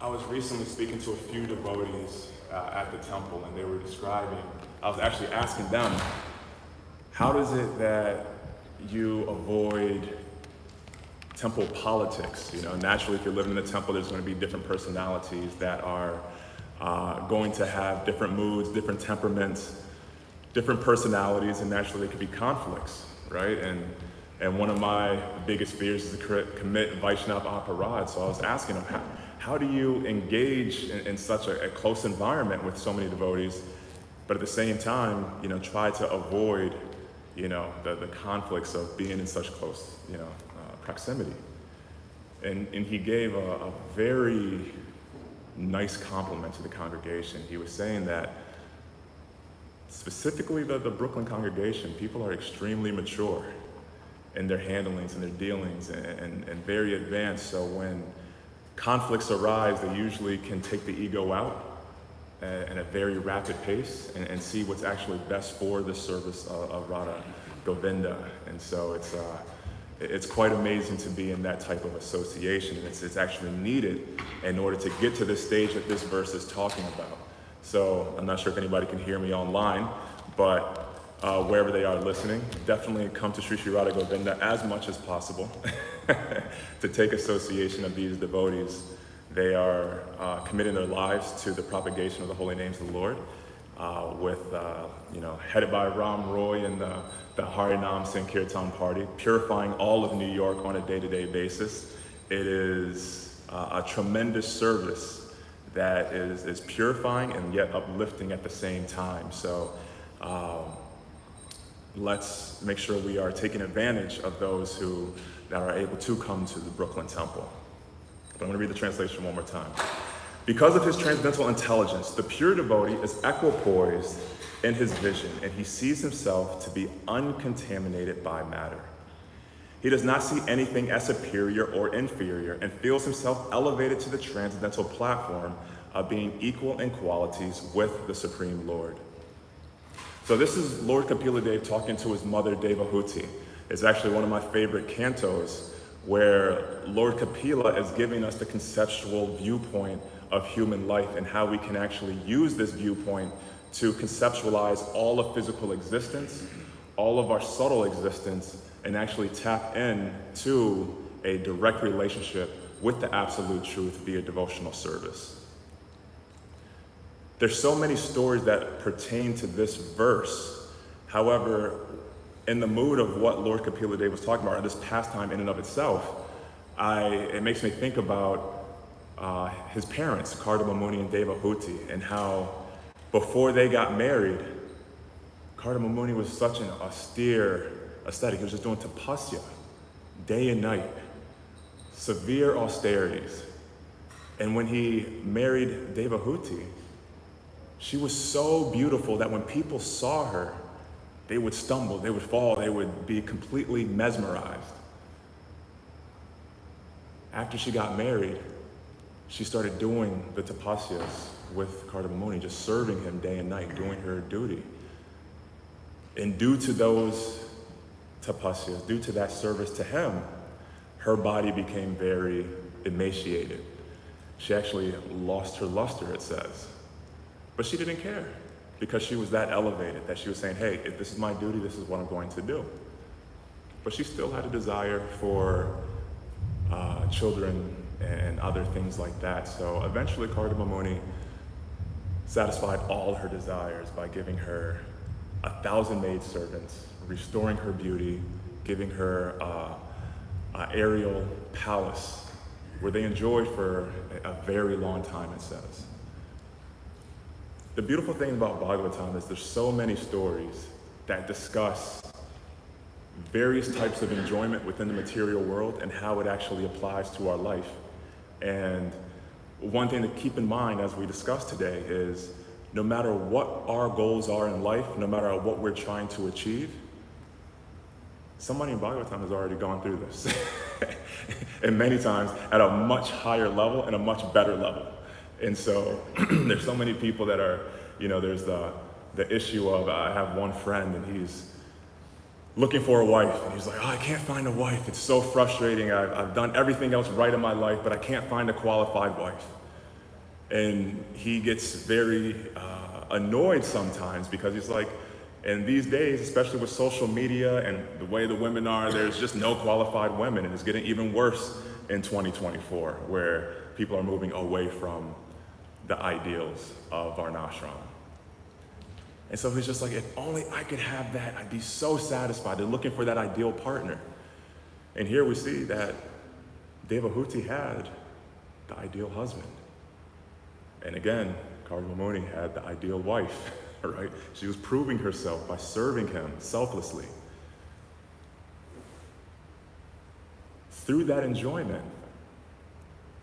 I was recently speaking to a few devotees at the temple, and they were describing, I was actually asking them, how is it that you avoid temple politics? You know, naturally, if you're living in a temple, there's going to be different personalities that are going to have different moods, different temperaments, different personalities, and naturally there could be conflicts, right? And one of my biggest fears is to commit Vaishnava aparad. So I was asking him, how do you engage in such a close environment with so many devotees, but at the same time, you know, try to avoid, you know, the conflicts of being in such close, you know, proximity. And he gave a very nice compliment to the congregation. He was saying that specifically the Brooklyn congregation, people are extremely mature in their handlings and their dealings and very advanced. So when conflicts arise, they usually can take the ego out at a very rapid pace and see what's actually best for the service of Radha Govinda. And so it's quite amazing to be in that type of association. And it's actually needed in order to get to the stage that this verse is talking about. So I'm not sure if anybody can hear me online, but wherever they are listening, definitely come to Sri Sri Radha Govinda as much as possible to take association of these devotees. They are committing their lives to the propagation of the holy names of the Lord, headed by Ram Roy and the Harinam Sankirtan party, purifying all of New York on a day-to-day basis. It is a tremendous service that is purifying and yet uplifting at the same time. So let's make sure we are taking advantage of those that are able to come to the Brooklyn Temple. But I'm going to read the translation one more time. Because of his transcendental intelligence, the pure devotee is equipoised in his vision, and he sees himself to be uncontaminated by matter. He does not see anything as superior or inferior and feels himself elevated to the transcendental platform of being equal in qualities with the Supreme Lord. So this is Lord Kapila Dev talking to his mother Devahuti. It's actually one of my favorite cantos where Lord Kapila is giving us the conceptual viewpoint of human life and how we can actually use this viewpoint to conceptualize all of physical existence, all of our subtle existence, and actually tap into a direct relationship with the absolute truth via devotional service. There's so many stories that pertain to this verse. However, in the mood of what Lord Kapila Dev was talking about, or this pastime in and of itself, it makes me think about his parents, Kardama Muni and Devahuti, and how before they got married, Kardama Muni was such an austere ascetic. He was just doing tapasya day and night, severe austerities. And when he married Devahuti, she was so beautiful that when people saw her, they would stumble, they would fall, they would be completely mesmerized. After she got married, she started doing the tapasyas with Kardama Muni, just serving him day and night, doing her duty. And due to those tapasyas, due to that service to him, her body became very emaciated. She actually lost her luster, it says. But she didn't care because she was that elevated that she was saying, hey, if this is my duty, this is what I'm going to do. But she still had a desire for children and other things like that. So eventually Kardama Muni satisfied all her desires by giving her 1,000 maidservants, restoring her beauty, giving her an aerial palace where they enjoyed for a very long time, it says. The beautiful thing about Bhāgavatam is there's so many stories that discuss various types of enjoyment within the material world and how it actually applies to our life. And one thing to keep in mind as we discuss today is no matter what our goals are in life, no matter what we're trying to achieve, somebody in Bhāgavatam has already gone through this. And many times at a much higher level and a much better level. And so there's so many people that are, there's the issue of, I have one friend and he's looking for a wife and he's like, oh, I can't find a wife. It's so frustrating. I've done everything else right in my life, but I can't find a qualified wife. And he gets very annoyed sometimes because he's like, in these days, especially with social media and the way the women are, there's just no qualified women. And it's getting even worse in 2024, where people are moving away from the ideals of Varnashram. And so he's just like, if only I could have that, I'd be so satisfied. They're looking for that ideal partner. And here we see that Devahuti had the ideal husband. And again, Cardinal Muni had the ideal wife, right? She was proving herself by serving him selflessly. Through that enjoyment,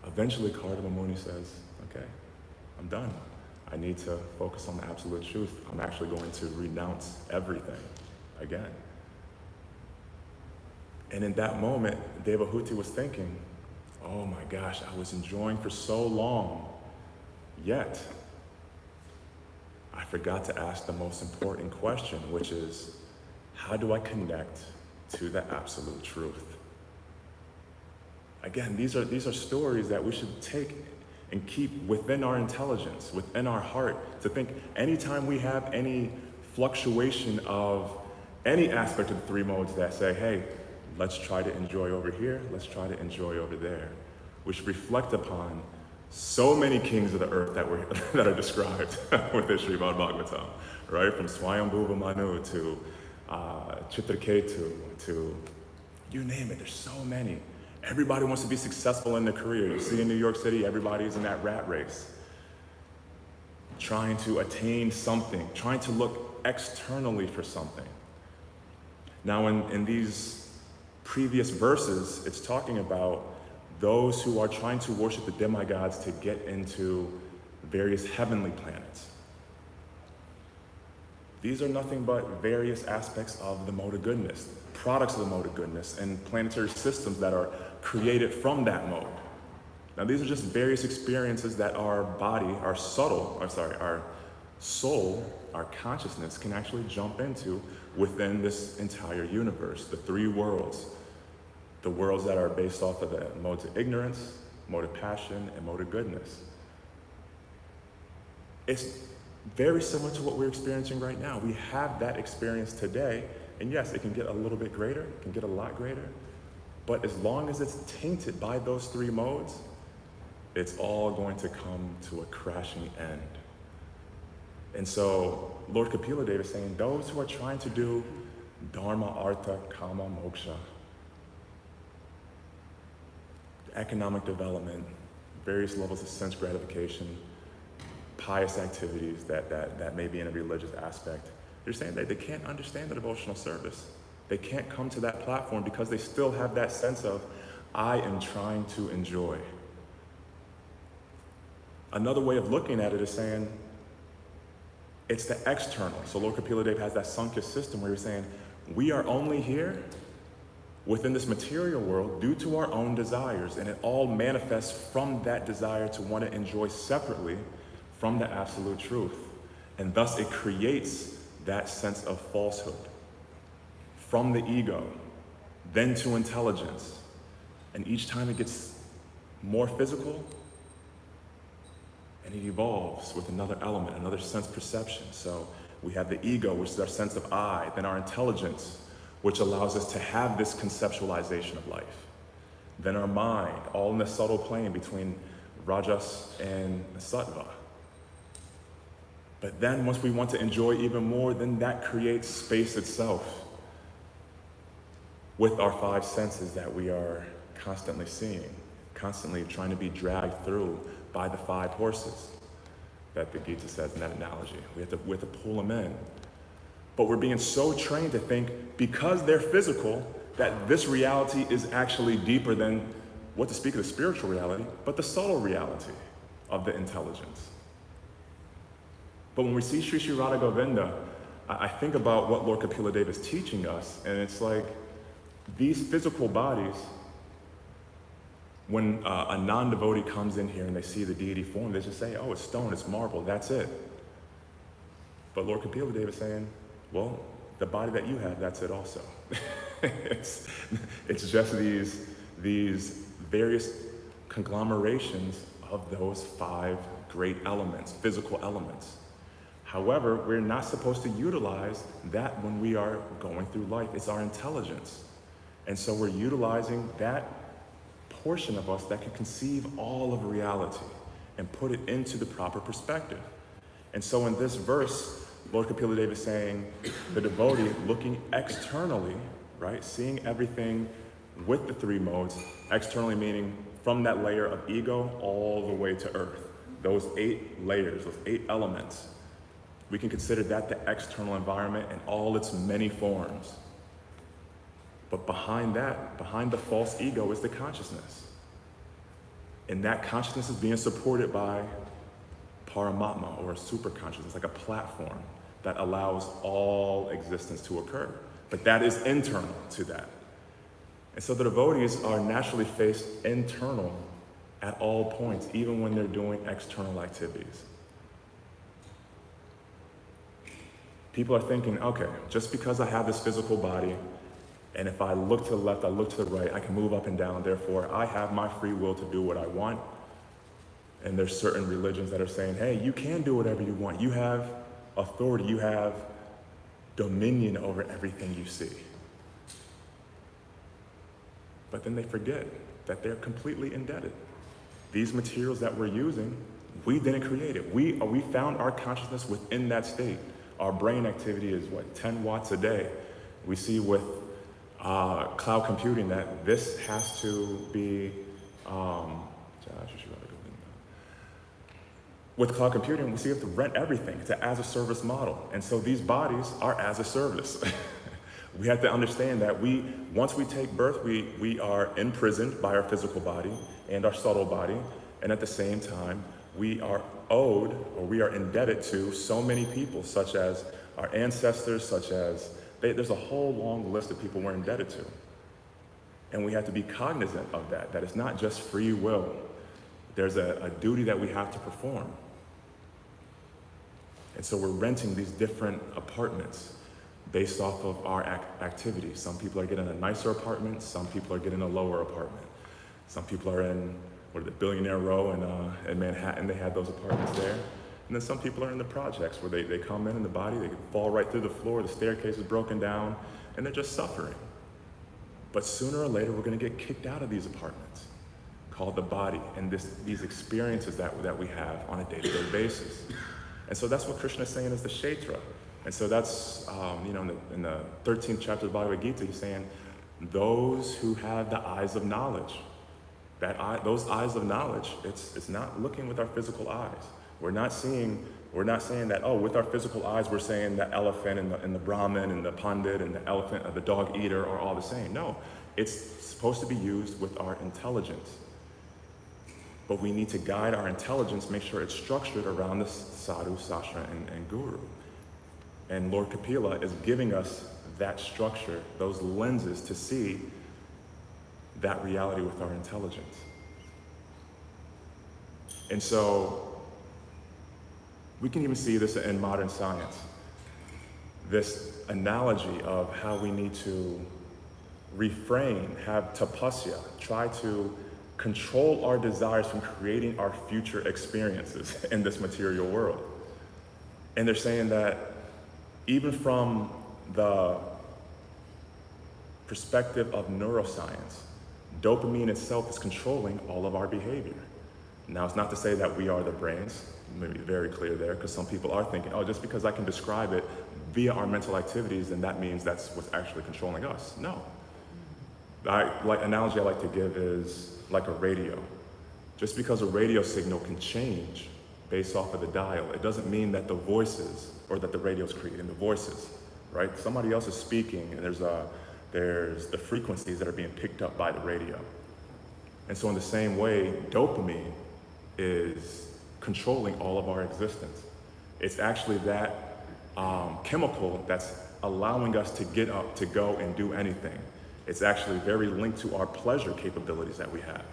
eventually Cardinal Muni says, okay, I'm done. I need to focus on the absolute truth. I'm actually going to renounce everything again. And in that moment, Devahuti was thinking, oh my gosh, I was enjoying for so long, yet I forgot to ask the most important question, which is, how do I connect to the absolute truth? Again, these are stories that we should take and keep within our intelligence, within our heart, to think anytime we have any fluctuation of any aspect of the three modes that say, hey, let's try to enjoy over here, let's try to enjoy over there, we should reflect upon so many kings of the earth that are described within Srimad Bhāgavatam, right? From Swayambhuva Manu to Chitraketu to you name it, there's so many. Everybody wants to be successful in their career. You see in New York City, everybody's in that rat race, trying to attain something, trying to look externally for something. Now in these previous verses, it's talking about those who are trying to worship the demigods to get into various heavenly planets. These are nothing but various aspects of the mode of goodness, products of the mode of goodness, and planetary systems that are created from that mode. Now these are just various experiences that our body, our soul, our consciousness can actually jump into within this entire universe, the three worlds. The worlds that are based off of the modes of ignorance, mode of passion, and mode of goodness. It's very similar to what we're experiencing right now. We have that experience today, and yes, it can get a little bit greater, it can get a lot greater, but as long as it's tainted by those three modes, it's all going to come to a crashing end. And so Lord Kapila Deva is saying, those who are trying to do Dharma, Artha, Kama, Moksha, economic development, various levels of sense gratification, pious activities that may be in a religious aspect, they're saying that they can't understand the devotional service. They can't come to that platform because they still have that sense of, I am trying to enjoy. Another way of looking at it is saying, it's the external. So Lord Kapila Dev has that Sankhya system where he's saying, we are only here within this material world due to our own desires, and it all manifests from that desire to want to enjoy separately from the absolute truth. And thus it creates that sense of falsehood from the ego, then to intelligence. And each time it gets more physical, and it evolves with another element, another sense perception. So we have the ego, which is our sense of I, then our intelligence, which allows us to have this conceptualization of life. Then our mind, all in the subtle plane between Rajas and Sattva. But then once we want to enjoy even more, then that creates space itself with our five senses that we are constantly seeing, constantly trying to be dragged through by the five horses that the Gita says in that analogy. We have to pull them in. But we're being so trained to think because they're physical, that this reality is actually deeper than what to speak of the spiritual reality, but the subtle reality of the intelligence. But when we see Sri Sri Radha Govinda, I think about what Lord Kapila Deva is teaching us, and it's like these physical bodies, when a non-devotee comes in here and they see the deity form, they just say, oh, it's stone, it's marble, that's it. But Lord Kapila Deva is saying, well, the body that you have, that's it also. it's just these various conglomerations of those 5 great elements, physical elements. However, we're not supposed to utilize that when we are going through life. It's our intelligence. And so we're utilizing that portion of us that can conceive all of reality and put it into the proper perspective. And so in this verse, Lord Kapila Dev is saying the devotee looking externally, right, seeing everything with the 3 modes, externally meaning from that layer of ego all the way to earth. Those 8 layers, those 8 elements, we can consider that the external environment in all its many forms. But behind that, behind the false ego, is the consciousness. And that consciousness is being supported by Paramatma, or a super consciousness, like a platform that allows all existence to occur. But that is internal to that. And so the devotees are naturally faced internal at all points, even when they're doing external activities. People are thinking, okay, just because I have this physical body, and if I look to the left, I look to the right, I can move up and down, therefore I have my free will to do what I want. And there's certain religions that are saying, hey, you can do whatever you want. You have authority, you have dominion over everything you see. But then they forget that they're completely indebted. These materials that we're using, we didn't create it. We found our consciousness within that state. Our brain activity is 10 watts a day. We see with cloud computing that this has to be, with cloud computing, we see we have to rent everything. It's an as-a-service model. And so these bodies are as a service. We have to understand that once we take birth, we are imprisoned by our physical body and our subtle body. And at the same time, we are owed, or we are indebted to so many people, such as our ancestors, there's a whole long list of people we're indebted to. And we have to be cognizant of that it's not just free will. There's a duty that we have to perform. And so we're renting these different apartments based off of our activities. Some people are getting a nicer apartment, some people are getting a lower apartment. Some people are in, the Billionaire Row in Manhattan, they had those apartments there. And then some people are in the projects where they come in the body, they fall right through the floor, the staircase is broken down, and they're just suffering. But sooner or later, we're gonna get kicked out of these apartments, called the body, and these experiences that we have on a day-to-day basis. And so that's what Krishna is saying is the Kshetra. And so that's, in the 13th chapter of the Bhagavad Gita, he's saying, those who have the eyes of knowledge, those eyes of knowledge, it's not looking with our physical eyes. We're not saying that, with our physical eyes, we're saying the elephant and the Brahmin and the Pandit and the elephant or the dog eater are all the same. No, it's supposed to be used with our intelligence. But we need to guide our intelligence, make sure it's structured around the sadhu, sastra, and guru. And Lord Kapila is giving us that structure, those lenses to see that reality with our intelligence. And so we can even see this in modern science. This analogy of how we need to refrain, have tapasya, try to control our desires from creating our future experiences in this material world. And they're saying that even from the perspective of neuroscience, dopamine itself is controlling all of our behavior. Now, it's not to say that we are the brains. Let me be very clear there, because some people are thinking, just because I can describe it via our mental activities, then that means that's what's actually controlling us. No. Analogy I like to give is like a radio. Just because a radio signal can change based off of the dial, it doesn't mean that the voices, or that the radio's creating the voices, right? Somebody else is speaking, and there's the frequencies that are being picked up by the radio. And so in the same way, dopamine is controlling all of our existence. It's actually that chemical that's allowing us to get up, to go and do anything. It's actually very linked to our pleasure capabilities that we have.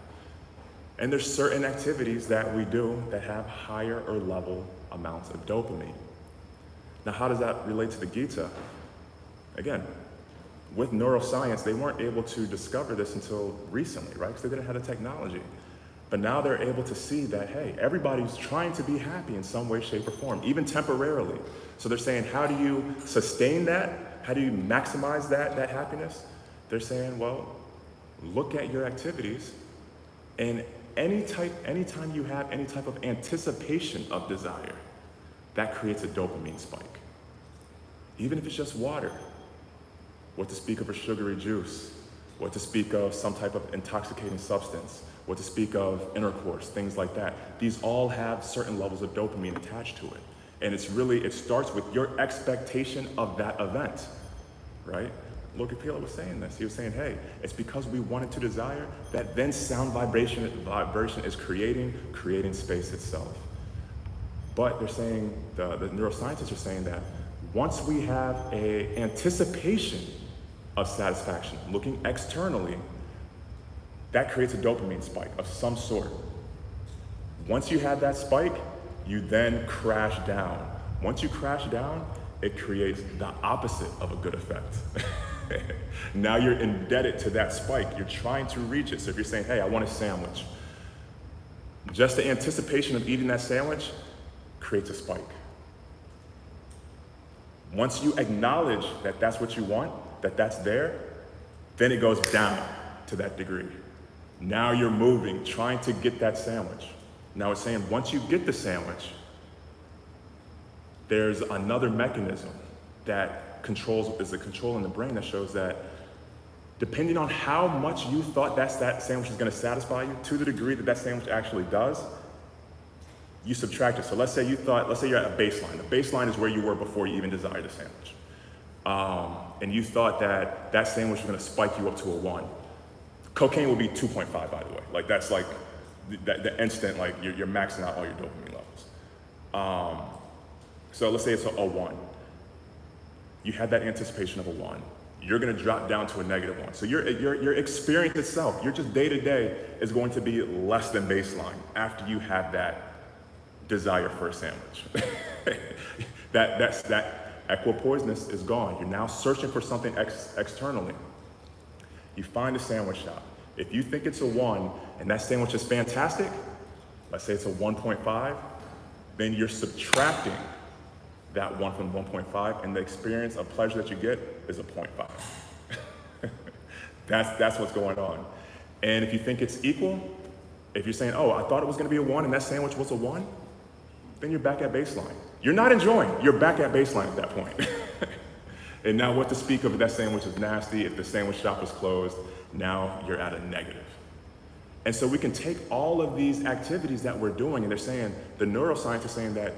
And there's certain activities that we do that have higher or level amounts of dopamine. Now, how does that relate to the Gita? Again, with neuroscience, they weren't able to discover this until recently, right? Because they didn't have the technology. But now they're able to see that, hey, everybody's trying to be happy in some way, shape, or form, even temporarily. So they're saying, how do you sustain that? How do you maximize that happiness? They're saying, well, look at your activities, and anytime you have any type of anticipation of desire, that creates a dopamine spike. Even if it's just water, what to speak of a sugary juice, what to speak of some type of intoxicating substance, what to speak of intercourse, things like that. These all have certain levels of dopamine attached to it. And it starts with your expectation of that event, right? Look at Pila was saying this. He was saying, hey, it's because we wanted to desire that then sound vibration is creating space itself. But they're saying, the neuroscientists are saying that once we have an anticipation of satisfaction, looking externally, that creates a dopamine spike of some sort. Once you have that spike, you then crash down. Once you crash down, it creates the opposite of a good effect. Now you're indebted to that spike. You're trying to reach it. So if you're saying, hey, I want a sandwich, just the anticipation of eating that sandwich creates a spike. Once you acknowledge that that's what you want, that's there, then it goes down to that degree. Now you're moving, trying to get that sandwich. Now it's saying once you get the sandwich, there's another mechanism that is a control in the brain that shows that depending on how much you thought that sandwich is going to satisfy you, to the degree that sandwich actually does, you subtract it. So let's say you're at a baseline. The baseline is where you were before you even desired the sandwich. And you thought that sandwich was going to spike you up to a 1. Cocaine will be 2.5, by the way. Like that's like the instant, like you're maxing out all your dopamine levels. So let's say it's a 1. You had that anticipation of a 1. You're going to drop down to a -1. So your experience itself, your just day to day is going to be less than baseline after you have that desire for a sandwich. that equipoiseness is gone. You're now searching for something externally. You find a sandwich shop. If you think it's a 1 and that sandwich is fantastic, let's say it's a 1.5, then you're subtracting that 1 from 1.5, and the experience of pleasure that you get is a 0.5. That's what's going on. And if you think it's equal, if you're saying, oh, I thought it was going to be a 1 and that sandwich was a 1, then you're back at baseline. You're not enjoying, you're back at baseline at that point. And now what to speak of if that sandwich is nasty, if the sandwich shop is closed, now you're at a negative. And so we can take all of these activities that we're doing, and they're saying, the neuroscientists are saying that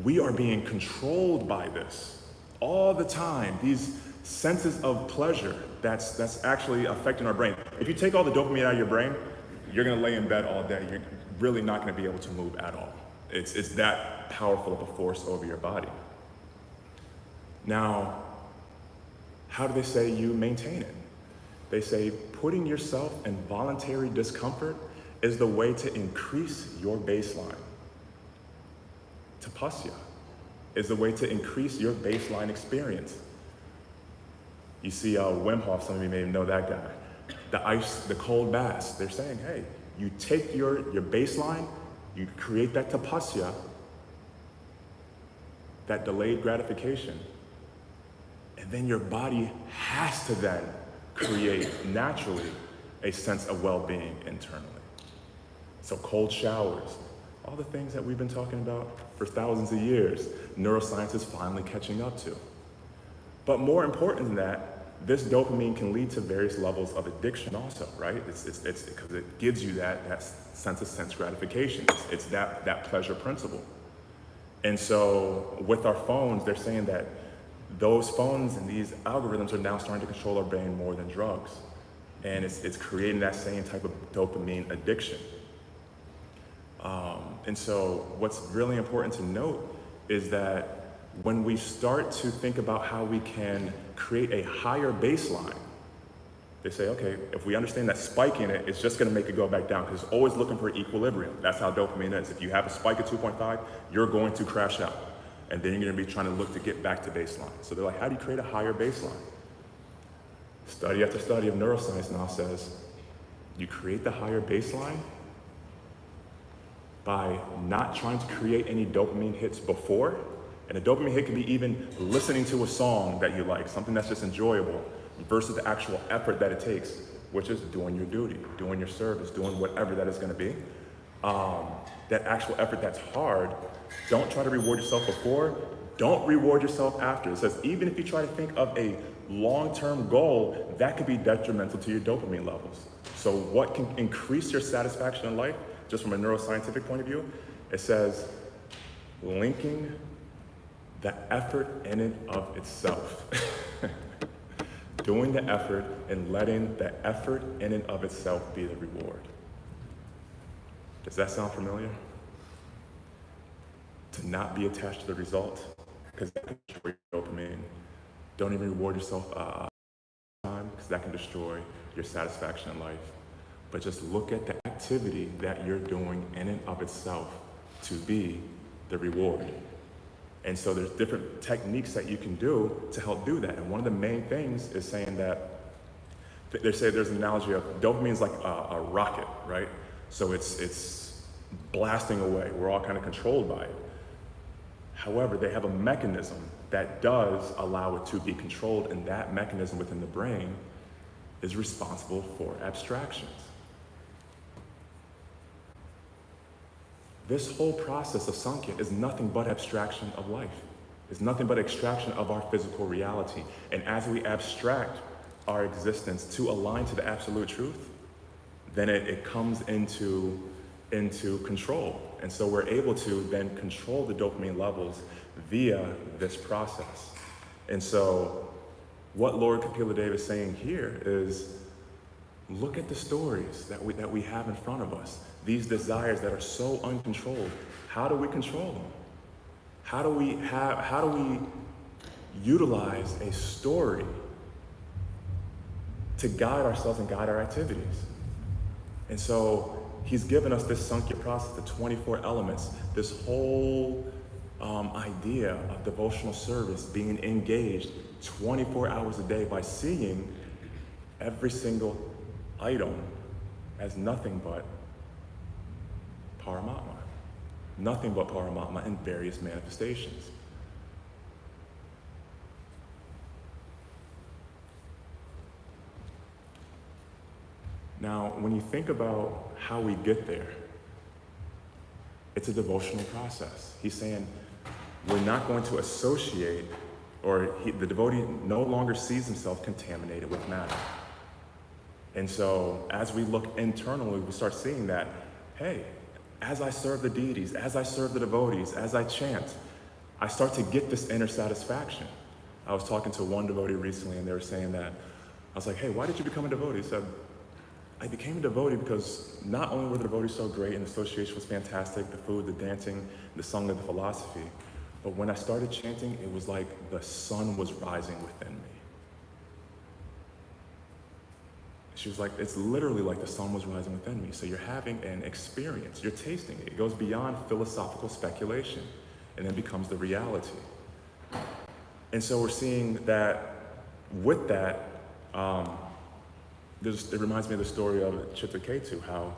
we are being controlled by this all the time. These senses of pleasure that's actually affecting our brain. If you take all the dopamine out of your brain, you're gonna lay in bed all day. You're really not gonna be able to move at all. It's that powerful of a force over your body. Now, how do they say you maintain it? They say putting yourself in voluntary discomfort is the way to increase your baseline. Tapasya is the way to increase your baseline experience. You see Wim Hof, some of you may know that guy. The cold baths, they're saying, hey, you take your baseline, you create that tapasya, that delayed gratification, and then your body has to then create naturally a sense of well-being internally. So cold showers, all the things that we've been talking about for thousands of years, neuroscience is finally catching up to. But more important than that, this dopamine can lead to various levels of addiction also, right? It's because it gives you that sense of sense gratification. It's that pleasure principle. And so with our phones, they're saying that those phones and these algorithms are now starting to control our brain more than drugs. And it's creating that same type of dopamine addiction. And so what's really important to note is that when we start to think about how we can create a higher baseline, they say, okay, if we understand that spike in it, it's just gonna make it go back down because it's always looking for equilibrium. That's how dopamine is. If you have a spike at 2.5, you're going to crash out. And then you're gonna be trying to look to get back to baseline. So they're like, how do you create a higher baseline? Study after study of neuroscience now says, you create the higher baseline by not trying to create any dopamine hits before. And a dopamine hit can be even listening to a song that you like, something that's just enjoyable, versus the actual effort that it takes, which is doing your duty, doing your service, doing whatever that is going to be. That actual effort that's hard, don't try to reward yourself before, don't reward yourself after. It says even if you try to think of a long-term goal, that could be detrimental to your dopamine levels. So what can increase your satisfaction in life, just from a neuroscientific point of view, it says linking the effort in and of itself. Doing the effort and letting the effort in and of itself be the reward. Does that sound familiar? To not be attached to the result, because that can destroy your dopamine. Don't even reward yourself time, because that can destroy your satisfaction in life. But just look at the activity that you're doing in and of itself to be the reward. And so there's different techniques that you can do to help do that. And one of the main things is saying that, they say there's an analogy of dopamine is like a rocket, right? So it's blasting away. We're all kind of controlled by it. However, they have a mechanism that does allow it to be controlled, and that mechanism within the brain is responsible for abstractions. This whole process of Sankhya is nothing but abstraction of life. It's nothing but extraction of our physical reality. And as we abstract our existence to align to the absolute truth, then it comes into control. And so we're able to then control the dopamine levels via this process. And so what Lord Kapila Deva is saying here is, look at the stories that we have in front of us. These desires that are so uncontrolled. How do we control them? How do we utilize a story to guide ourselves and guide our activities? And so he's given us this Sankhya process, the 24 elements, this whole idea of devotional service, being engaged 24 hours a day by seeing every single item as nothing but Paramatma. Nothing but Paramatma in various manifestations. Now, when you think about how we get there, it's a devotional process. He's saying we're not going to associate, the devotee no longer sees himself contaminated with matter. And so as we look internally, we start seeing that, hey, as I serve the deities, as I serve the devotees, as I chant, I start to get this inner satisfaction. I was talking to one devotee recently, and they were saying that, I was like, hey, why did you become a devotee? He said, I became a devotee because not only were the devotees so great and the association was fantastic, the food, the dancing, the song, the philosophy, but when I started chanting, it was like the sun was rising within me. She was like, it's literally like the sun was rising within me. So you're having an experience, you're tasting it. It goes beyond philosophical speculation and then becomes the reality. And so we're seeing that with that, it reminds me of the story of Chitraketu, how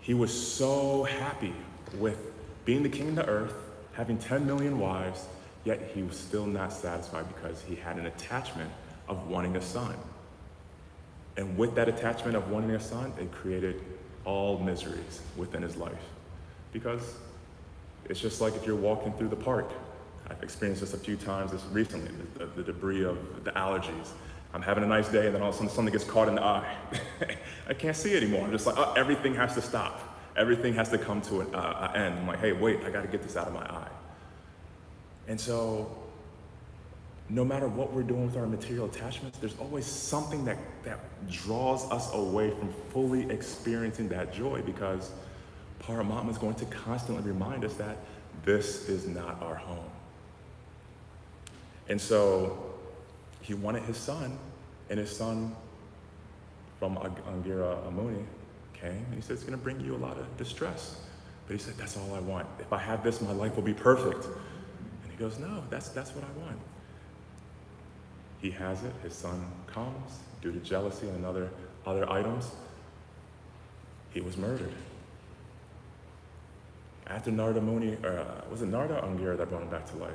he was so happy with being the king of the earth, having 10 million wives, yet he was still not satisfied because he had an attachment of wanting a son. And with that attachment of wanting a son, it created all miseries within his life. Because it's just like if you're walking through the park. I've experienced this a few times recently, the debris of the allergies. I'm having a nice day, and then all of a sudden something gets caught in the eye. I can't see anymore. I'm just like, oh, everything has to stop. Everything has to come to an end. I'm like, hey, wait, I got to get this out of my eye. And so, no matter what we're doing with our material attachments, there's always something that draws us away from fully experiencing that joy, because Paramatma is going to constantly remind us that this is not our home. And so, he wanted his son, and his son from Angira Muni came, and he said, it's going to bring you a lot of distress. But he said, that's all I want. If I have this, my life will be perfect. And he goes, no, that's what I want. He has it, his son comes, due to jealousy and other items, he was murdered. after Narada Muni, or was it Narada or Angira that brought him back to life?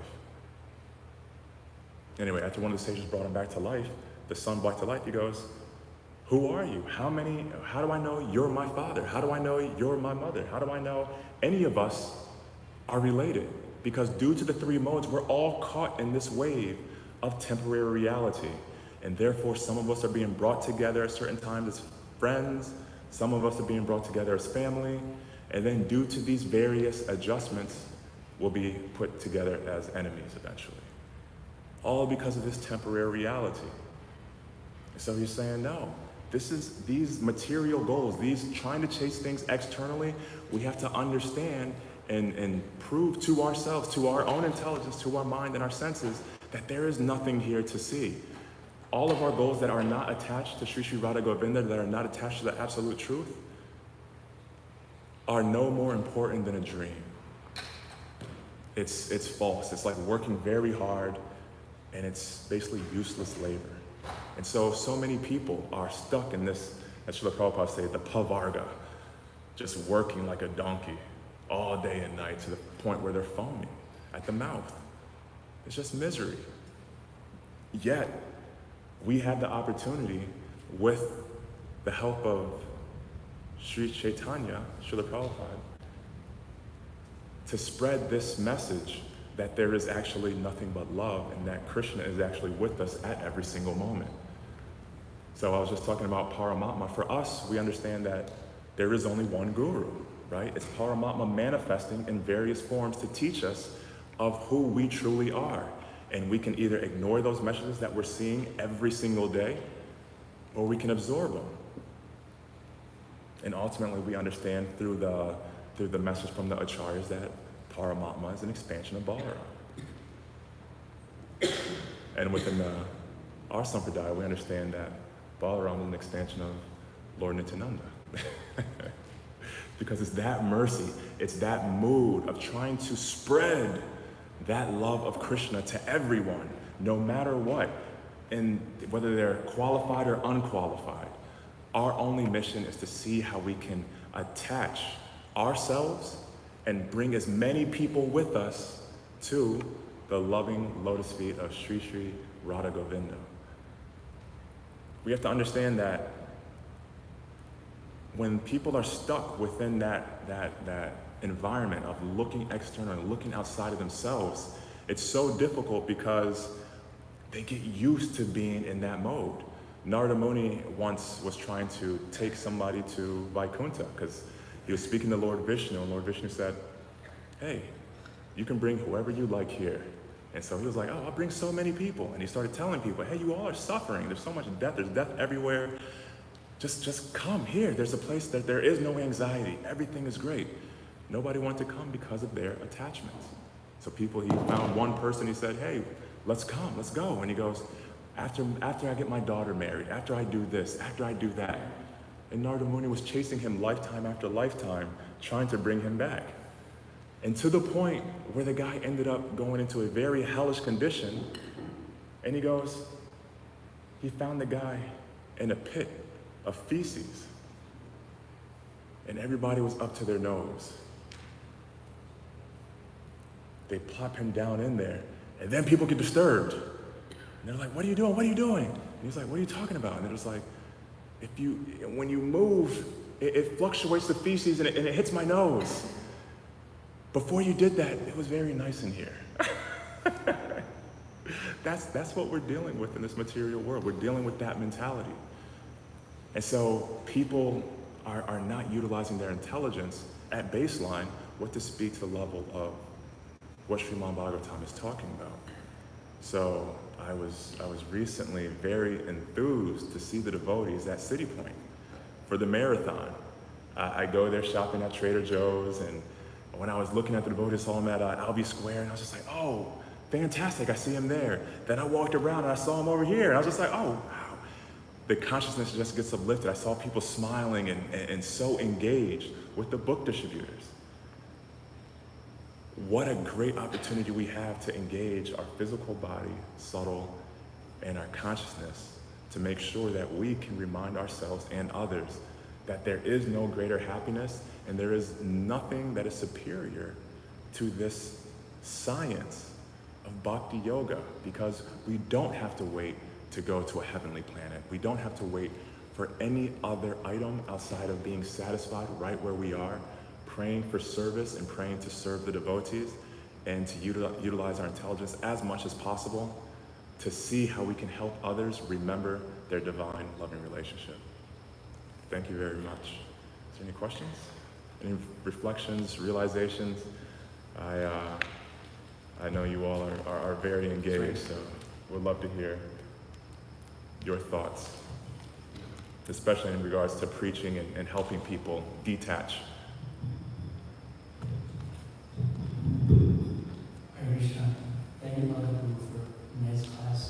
Anyway, after one of the sages brought him back to life, the son brought to life, he goes, who are you? How do I know you're my father? How do I know you're my mother? How do I know any of us are related? Because due to the three modes, we're all caught in this wave of temporary reality. And therefore, some of us are being brought together at certain times as friends, some of us are being brought together as family, and then due to these various adjustments, we'll be put together as enemies eventually. All because of this temporary reality. So he's saying, no, these material goals, these trying to chase things externally, we have to understand and prove to ourselves, to our own intelligence, to our mind and our senses, that there is nothing here to see. All of our goals that are not attached to Sri Sri Radha Govinda, that are not attached to the absolute truth, are no more important than a dream. It's false. It's like working very hard, and it's basically useless labor. And so many people are stuck in this, as Srila Prabhupada said, the pavarga, just working like a donkey all day and night to the point where they're foaming at the mouth. It's just misery. Yet, we have the opportunity with the help of Sri Chaitanya, Srila Prabhupada, to spread this message that there is actually nothing but love and that Krishna is actually with us at every single moment. So I was just talking about Paramatma. For us, we understand that there is only one guru, right? It's Paramatma manifesting in various forms to teach us of who we truly are. And we can either ignore those messages that we're seeing every single day, or we can absorb them. And ultimately, we understand through the message from the acharyas that Paramatma is an expansion of Balaram. And within our sampradaya, we understand that Balaram is an expansion of Lord Nityananda. Because it's that mercy, it's that mood of trying to spread that love of Krishna to everyone, no matter what, and whether they're qualified or unqualified. Our only mission is to see how we can attach ourselves and bring as many people with us to the loving lotus feet of Sri Sri Radha Govinda. We have to understand that when people are stuck within that environment of looking external and looking outside of themselves, it's so difficult because they get used to being in that mode. Narada Muni once was trying to take somebody to Vaikuntha because he was speaking to Lord Vishnu, and Lord Vishnu said, hey, you can bring whoever you like here. And so he was like, oh, I'll bring so many people. And he started telling people, hey, you all are suffering. There's so much death. There's death everywhere. Just come here. There's a place that there is no anxiety. Everything is great. Nobody wanted to come because of their attachments. So he found one person, he said, hey, let's come, let's go. And he goes, after I get my daughter married, after I do this, after I do that. And Narada Muni was chasing him lifetime after lifetime, trying to bring him back. And to the point where the guy ended up going into a very hellish condition, and he found the guy in a pit of feces. And everybody was up to their nose. They plop him down in there, and then people get disturbed. And they're like, what are you doing? What are you doing? And he's like, what are you talking about? And they're just like, when you move, it fluctuates the feces and it hits my nose. Before you did that, it was very nice in here. That's what we're dealing with in this material world. We're dealing with that mentality. And so people are not utilizing their intelligence at baseline to speak to the level of what Srimad Bhāgavatam is talking about. So I was recently very enthused to see the devotees at City Point for the marathon. I go there shopping at Trader Joe's, and when I was looking at the devotees, saw them at Albee Square, and I was just like, oh, fantastic, I see him there. Then I walked around and I saw him over here, and I was just like, oh, wow. The consciousness just gets uplifted. I saw people smiling and so engaged with the book distributors. What a great opportunity we have to engage our physical body, subtle, and our consciousness to make sure that we can remind ourselves and others that there is no greater happiness and there is nothing that is superior to this science of bhakti yoga, because we don't have to wait to go to a heavenly planet. We don't have to wait for any other item outside of being satisfied right where we are, praying for service and praying to serve the devotees, and to utilize our intelligence as much as possible to see how we can help others remember their divine loving relationship. Thank you very much. Is there any questions? Any reflections, realizations? I know you all are very engaged, so would love to hear your thoughts, especially in regards to preaching and helping people detach. Thank you, Palaka, for a nice class.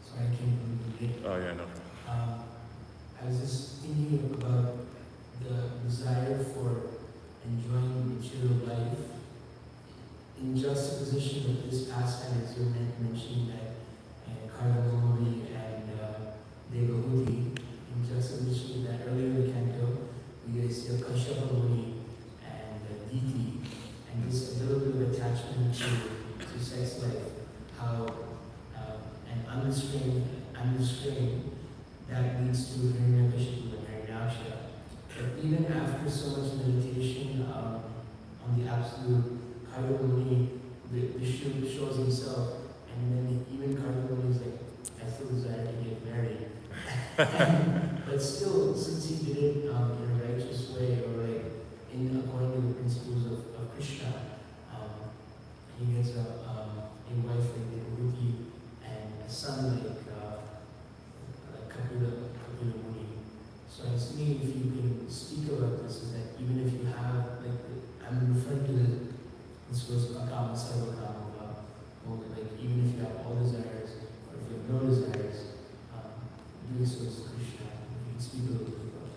Sorry I came a little late. Oh yeah, no. I was just thinking about the desire for enjoying material life in juxtaposition with this pastime, as you're mentioning that Karnamoni and Devahuti, in juxtaposition with that earlier in the canto, we get still Kashyapa Muni and Diti, and just a little bit of attachment to sex life, how an unrestrained that leads to Hiranyakashipu and Hiranyaksha. But even after so much meditation on the absolute, Karnamoni, Vishnu shows himself, and then even Karnamoni is like, I still desire to get married. But still, since he did it in a righteous way, or like according to the principles of Krishna, he gets a wife like Devahuti and a son like Kapila Muni. So I was thinking if you can speak about this, is that even if you have, I'm referring to this was Akama Sarvakama, like even if you have all desires, or if you have no desires, doing so is Krishna. If you can speak a little bit about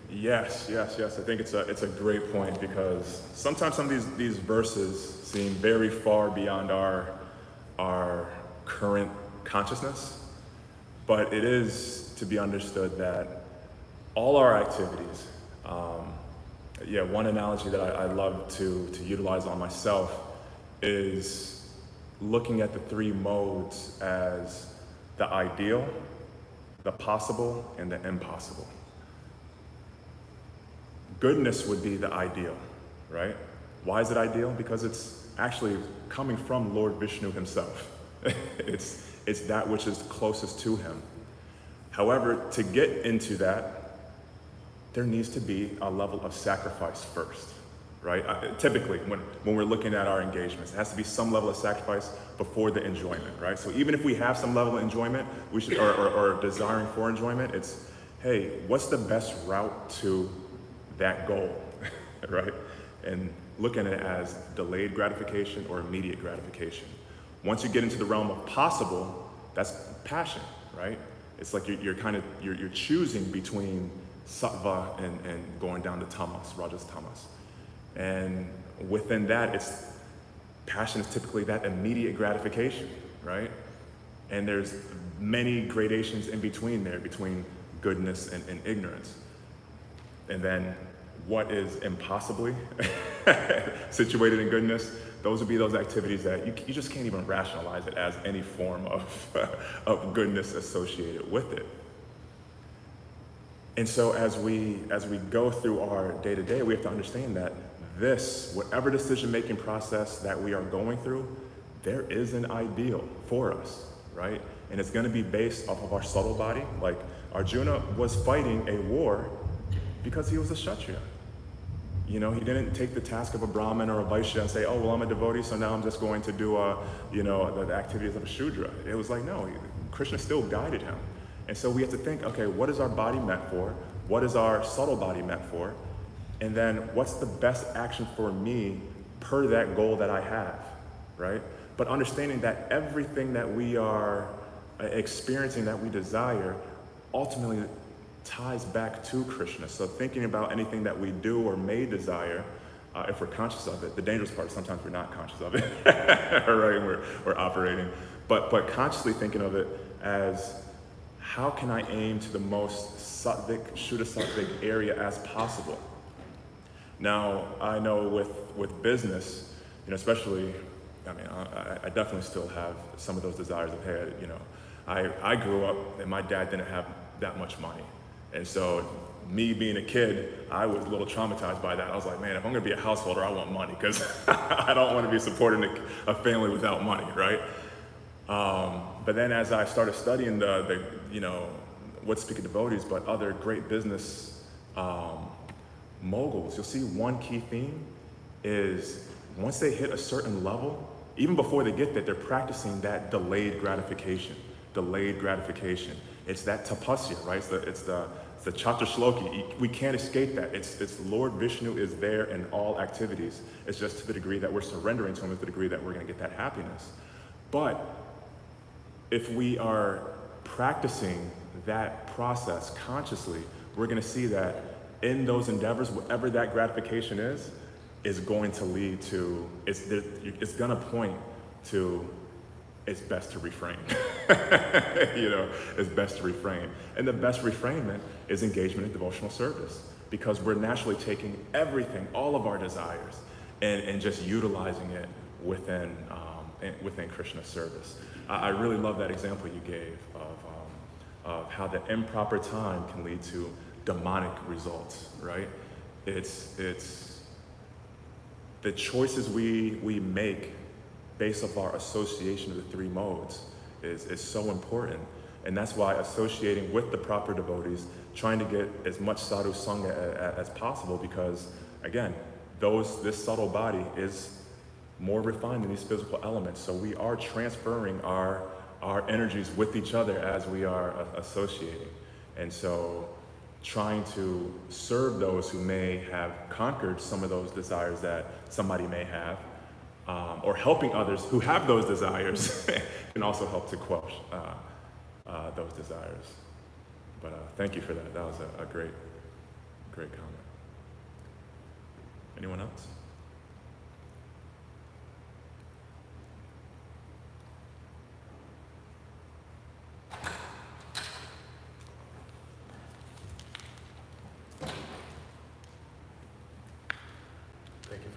that. Yes. I think it's a great point, because sometimes some of these verses seem very far beyond our current consciousness, but it is to be understood that all our activities, one analogy that I love to utilize on myself is looking at the three modes as the ideal, the possible, and the impossible. Goodness would be the ideal, right? Why is it ideal? Because it's actually coming from Lord Vishnu himself. It's that which is closest to him. However, to get into that, there needs to be a level of sacrifice first, right? Typically, when we're looking at our engagements, it has to be some level of sacrifice before the enjoyment, right? So even if we have some level of enjoyment, we should, or desiring for enjoyment, it's, hey, what's the best route to that goal, right? And looking at it as delayed gratification or immediate gratification. Once you get into the realm of possible, that's passion, right? It's like you're choosing between sattva and going down to tamas, rajas tamas. And within that, passion is typically that immediate gratification, right? And there's many gradations in between there, between goodness and ignorance. And then what is impossibly situated in goodness, those would be those activities that you just can't even rationalize it as any form of goodness associated with it. And so as we go through our day-to-day, we have to understand that whatever decision-making process that we are going through, there is an ideal for us, right? And it's gonna be based off of our subtle body. Like Arjuna was fighting a war because he was a Kshatriya. You know, he didn't take the task of a Brahmin or a Vaishya and say, oh, well, I'm a devotee, so now I'm just going to do, the activities of a Shudra. It was like, no, Krishna still guided him. And so we have to think, okay, what is our body meant for? What is our subtle body meant for? And then what's the best action for me per that goal that I have, right? But understanding that everything that we are experiencing that we desire ultimately ties back to Krishna. So thinking about anything that we do or may desire, if we're conscious of it, the dangerous part is sometimes we're not conscious of it, right? We're operating, but consciously thinking of it as, how can I aim to the most sattvic, Shuddha sattvic area as possible? Now, I know with business, especially, I definitely still have some of those desires of, hey, I grew up and my dad didn't have that much money. And so me being a kid, I was a little traumatized by that. I was like, man, if I'm gonna be a householder, I want money, because I don't want to be supporting a family without money, right? But then as I started studying the what speaking devotees, but other great business moguls, you'll see one key theme is once they hit a certain level, even before they get there, they're practicing that delayed gratification. It's that tapasya, right? It's the Chaturshloki. We can't escape that. It's Lord Vishnu is there in all activities. It's just to the degree that we're surrendering to him, is the degree that we're going to get that happiness. But if we are practicing that process consciously, we're going to see that in those endeavors, whatever that gratification is going to lead to, it's going to point to, it's best to refrain. It's best to refrain. And the best refrainment is engagement in devotional service, because we're naturally taking everything, all of our desires, and just utilizing it within Krishna's service. I really love that example you gave of how the improper time can lead to demonic results, right? It's the choices we make based off our association of the three modes is so important. And that's why associating with the proper devotees, trying to get as much sadhu sangha as possible, because again, this subtle body is more refined than these physical elements. So we are transferring our energies with each other as we are associating. And so trying to serve those who may have conquered some of those desires that somebody may have, or helping others who have those desires can also help to quell those desires. But thank you for that. That was a great comment. Anyone else? Thank you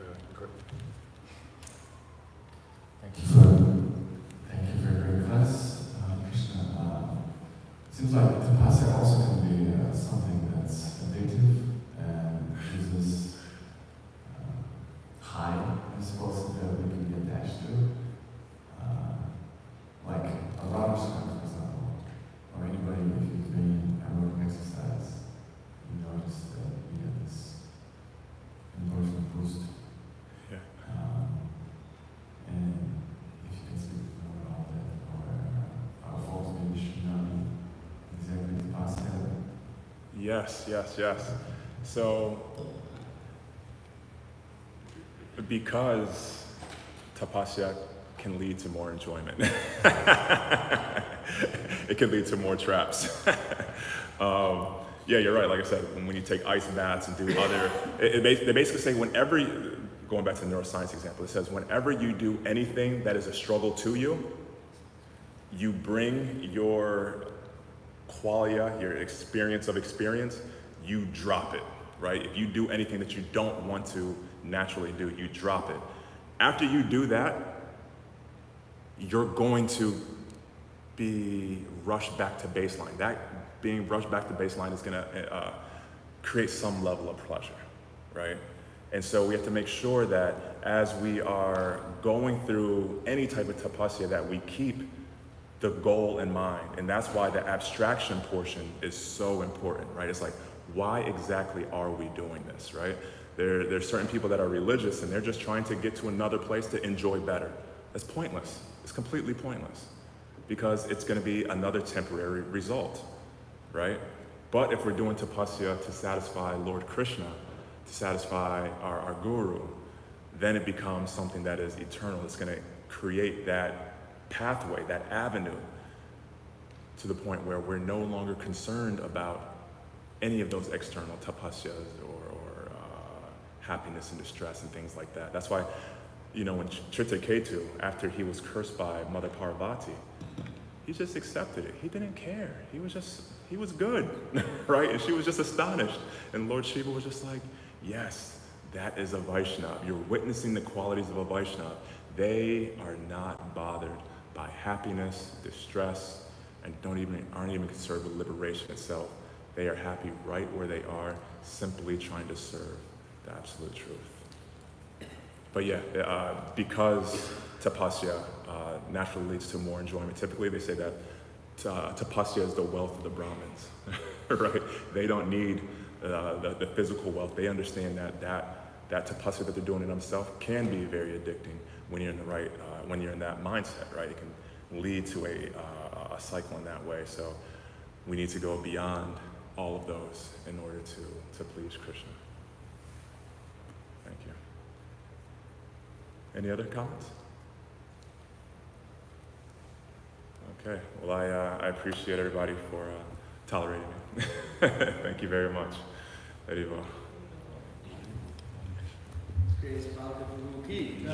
for your class, Krishna. Seems like tapasya also can be something that's addictive and uses high, I suppose, that we can be attached to. Like a lot of students, for example, or anybody, if you've been aerobic exercise, you notice that you get this endorphin boost. Yeah. And if you can speak more about that, or our fault maybe should not be exactly the past ever. Yes. So, because tapasya can lead to more enjoyment, it can lead to more traps. Yeah, you're right. Like I said, when you take ice baths and do other, they basically say whenever, going back to the neuroscience example, it says whenever you do anything that is a struggle to you, you bring your qualia, your experience, you drop it, right? If you do anything that you don't want to naturally do, you drop it. After you do that, you're going to be rushed back to baseline. That being rushed back to baseline is gonna create some level of pleasure, right? And so we have to make sure that as we are going through any type of tapasya, that we keep the goal in mind. And that's why the abstraction portion is so important, right? It's like, why exactly are we doing this, right? There's certain people that are religious and they're just trying to get to another place to enjoy better. That's pointless. It's completely pointless, because it's going to be another temporary result, right? But if we're doing tapasya to satisfy Lord Krishna, to satisfy our guru, then it becomes something that is eternal. It's going to create that pathway, that avenue, to the point where we're no longer concerned about any of those external tapasyas or happiness and distress and things like that. That's why, when Chitraketu, after he was cursed by Mother Parvati, He just accepted it. He didn't care. He was good, right? And she was just astonished. And Lord Shiva was just like, yes, that is a Vaishnava. You're witnessing the qualities of a Vaishnava. They are not bothered by happiness, distress, and aren't even concerned with liberation itself. They are happy right where they are, simply trying to serve the absolute truth. But yeah, because tapasya naturally leads to more enjoyment. Typically, they say that tapasya is the wealth of the Brahmins, right? They don't need the physical wealth. They understand that tapasya that they're doing in themselves can be very addicting when you're in the right, when you're in that mindset, right? It can lead to a cycle in that way. So we need to go beyond all of those in order to please Krishna. Thank you. Any other comments? Okay, well I appreciate everybody for tolerating me. Thank you very much. Haribo. Grace Palaka ki.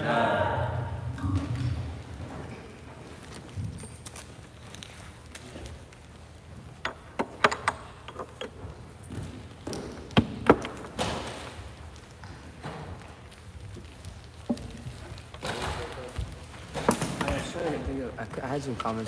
I had some comments.